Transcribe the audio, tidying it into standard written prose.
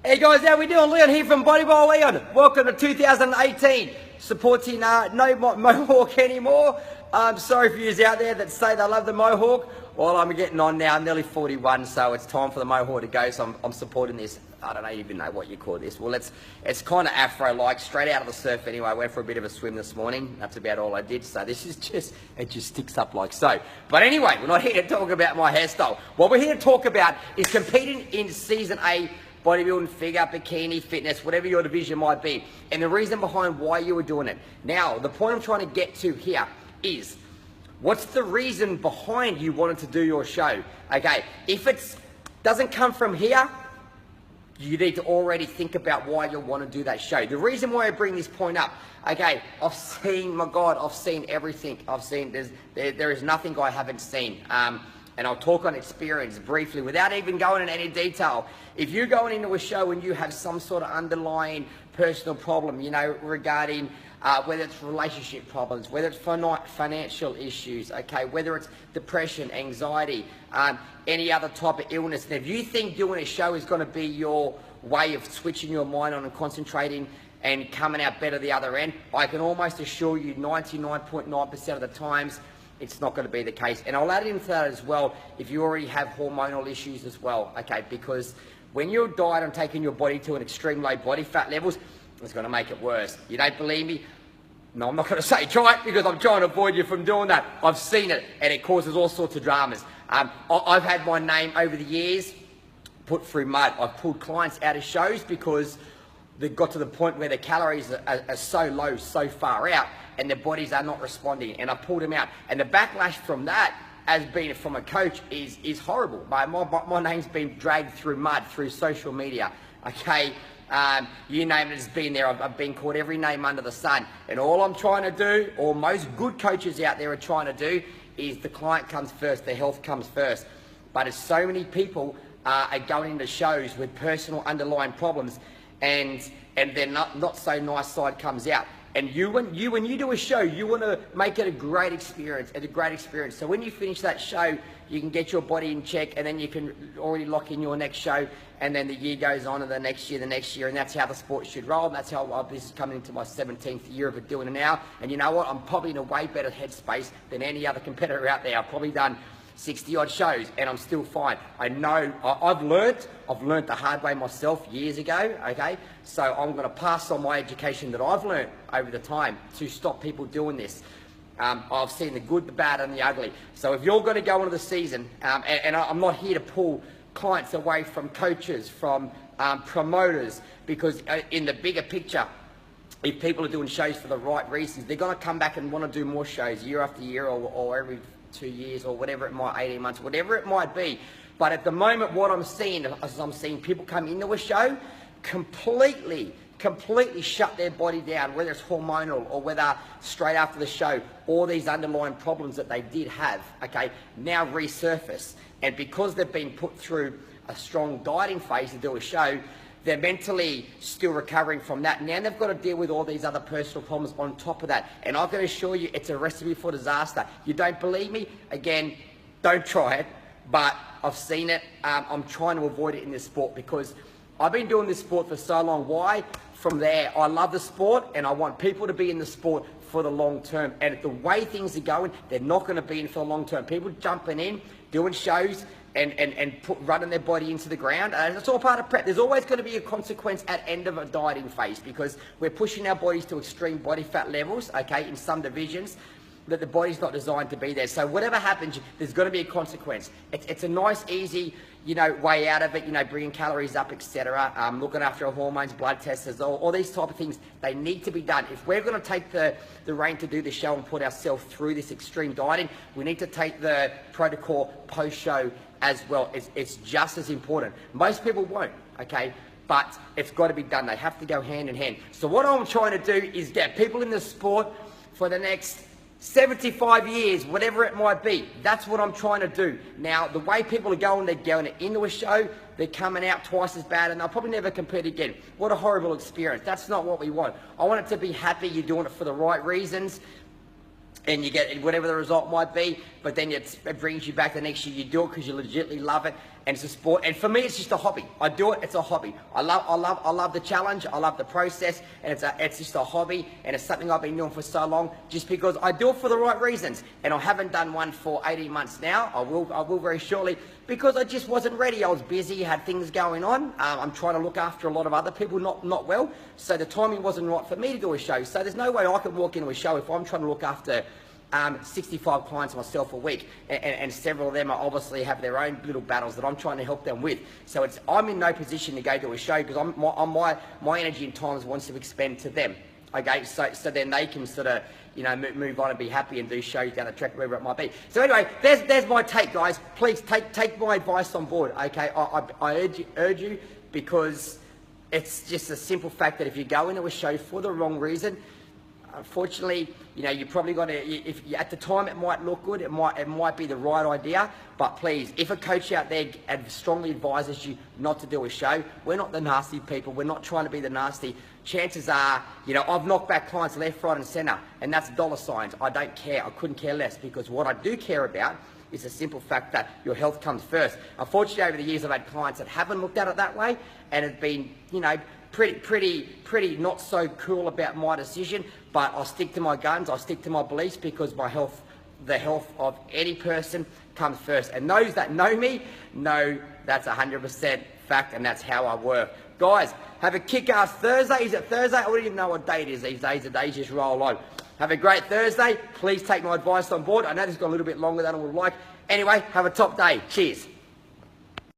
Hey guys, how we doing? Leon here from Body by Leon. Welcome to 2018. Supporting no Mohawk anymore. Sorry for you out there that say they love the Mohawk. Well, I'm getting on now, I'm nearly 41, so it's time for the Mohawk to go. So I'm supporting this. I don't even know what you call this. Well, it's kind of Afro-like, straight out of the surf anyway. I went for a bit of a swim this morning. That's about all I did. So this is it just sticks up like so. But anyway, we're not here to talk about my hairstyle. What we're here to talk about is competing in Season A bodybuilding, figure, bikini, fitness, whatever your division might be, and the reason behind why you were doing it. Now, the point I'm trying to get to here is, what's the reason behind you wanting to do your show? Okay, if it doesn't come from here, you need to already think about why you want to do that show. The reason why I bring this point up, okay, I've seen, my God, I've seen everything. I've seen, there is nothing I haven't seen. And I'll talk on experience briefly without even going into any detail. If you're going into a show and you have some sort of underlying personal problem, you know, regarding whether it's relationship problems, whether it's financial issues, okay, whether it's depression, anxiety, any other type of illness, and if you think doing a show is going to be your way of switching your mind on and concentrating and coming out better the other end, I can almost assure you 99.9% of the times, it's not going to be the case. And I'll add into that as well if you already have hormonal issues as well, okay? Because when you're diet and taking your body to an extreme low body fat levels, it's going to make it worse. You don't believe me? No, I'm not going to say try it because I'm trying to avoid you from doing that. I've seen it and it causes all sorts of dramas. I've had my name over the years put through mud. I've pulled clients out of shows because they got to the point where their calories are so low, so far out, and their bodies are not responding, and I pulled them out. And the backlash from that, as being from a coach, is horrible. My name's been dragged through mud, through social media, okay? You name it, it's been there. I've been called every name under the sun. And all I'm trying to do, or most good coaches out there are trying to do, is the client comes first, the health comes first. But as so many people are going into shows with personal underlying problems, and their not so nice side comes out. And when you do a show, you want to make it a great experience, So when you finish that show, you can get your body in check, and then you can already lock in your next show, and then the year goes on, and the next year, and that's how the sport should roll. And that's how this is coming into my 17th year of it doing it now. And you know what? I'm probably in a way better headspace than any other competitor out there. I've probably done 60 odd shows and I'm still fine. I know I've learnt the hard way myself years ago, okay? So I'm going to pass on my education that I've learnt over the time to stop people doing this. I've seen the good, the bad and the ugly. So if you're going to go into the season, and I'm not here to pull clients away from coaches, from promoters, because in the bigger picture, if people are doing shows for the right reasons, they're going to come back and want to do more shows year after year, or every 2 years, or whatever it might, 18 months, whatever it might be. But at the moment, what I'm seeing is I'm seeing people come into a show completely shut their body down, whether it's hormonal or whether straight after the show, all these underlying problems that they did have, okay, now resurface. And because they've been put through a strong dieting phase to do a show, they're mentally still recovering from that. Now they've got to deal with all these other personal problems on top of that. And I can assure you, it's a recipe for disaster. You don't believe me? Again, don't try it. But I've seen it. I'm trying to avoid it in this sport because I've been doing this sport for so long. Why? From there, I love the sport and I want people to be in the sport for the long term. And the way things are going, they're not going to be in for the long term. People jumping in, doing shows, and running their body into the ground. And it's all part of prep. There's always going to be a consequence at end of a dieting phase because we're pushing our bodies to extreme body fat levels, okay, in some divisions that the body's not designed to be there. So whatever happens, there's going to be a consequence. It's a nice, easy, you know, way out of it, you know, bringing calories up, etc. Looking after our hormones, blood tests, all these type of things, they need to be done. If we're going to take the reign to do the show and put ourselves through this extreme dieting, we need to take the protocol post-show as well. It's just as important. Most people won't, okay? But it's got to be done. They have to go hand in hand. So what I'm trying to do is get people in the sport for the next 75 years, whatever it might be. That's what I'm trying to do. Now, the way people are going, they're going into a show, they're coming out twice as bad, and they'll probably never compete again. What a horrible experience. That's not what we want. I want it to be happy, you're doing it for the right reasons, and you get whatever the result might be, but then it brings you back the next year. You do it because you legitimately love it, and it's a sport. And for me, it's just a hobby. I do it. It's a hobby. I love the challenge. I love the process, and it's just a hobby, and it's something I've been doing for so long, just because I do it for the right reasons. And I haven't done one for 18 months now. I will very shortly, because I just wasn't ready. I was busy, had things going on. I'm trying to look after a lot of other people, not well. So the timing wasn't right for me to do a show. So there's no way I could walk into a show if I'm trying to look after 65 clients myself a week, and several of them are obviously have their own little battles that I'm trying to help them with. So I'm in no position to go to a show, because my energy and time wants to expend to them. Okay, so then they can sort of, you know, move on and be happy and do shows down the track, wherever it might be. So anyway, there's my take, guys. Please take my advice on board. Okay, I urge you, because it's just a simple fact that if you go into a show for the wrong reason, unfortunately, you know, you probably got to, if at the time it might look good, it might be the right idea, but please, if a coach out there strongly advises you not to do a show, we're not the nasty people, we're not trying to be the nasty. Chances are, you know, I've knocked back clients left, right and centre, and that's dollar signs. I don't care, I couldn't care less, because what I do care about is the simple fact that your health comes first. Unfortunately, over the years, I've had clients that haven't looked at it that way, and have been, you know, pretty not so cool about my decision, but I'll stick to my guns, I'll stick to my beliefs, because my health, the health of any person comes first. And those that know me know that's 100% fact, and that's how I work. Guys, have a kick-ass Thursday. Is it Thursday? I don't even know what date it is these days. The days just roll on. Have a great Thursday. Please take my advice on board. I know this has got a little bit longer than I would like. Anyway, have a top day. Cheers.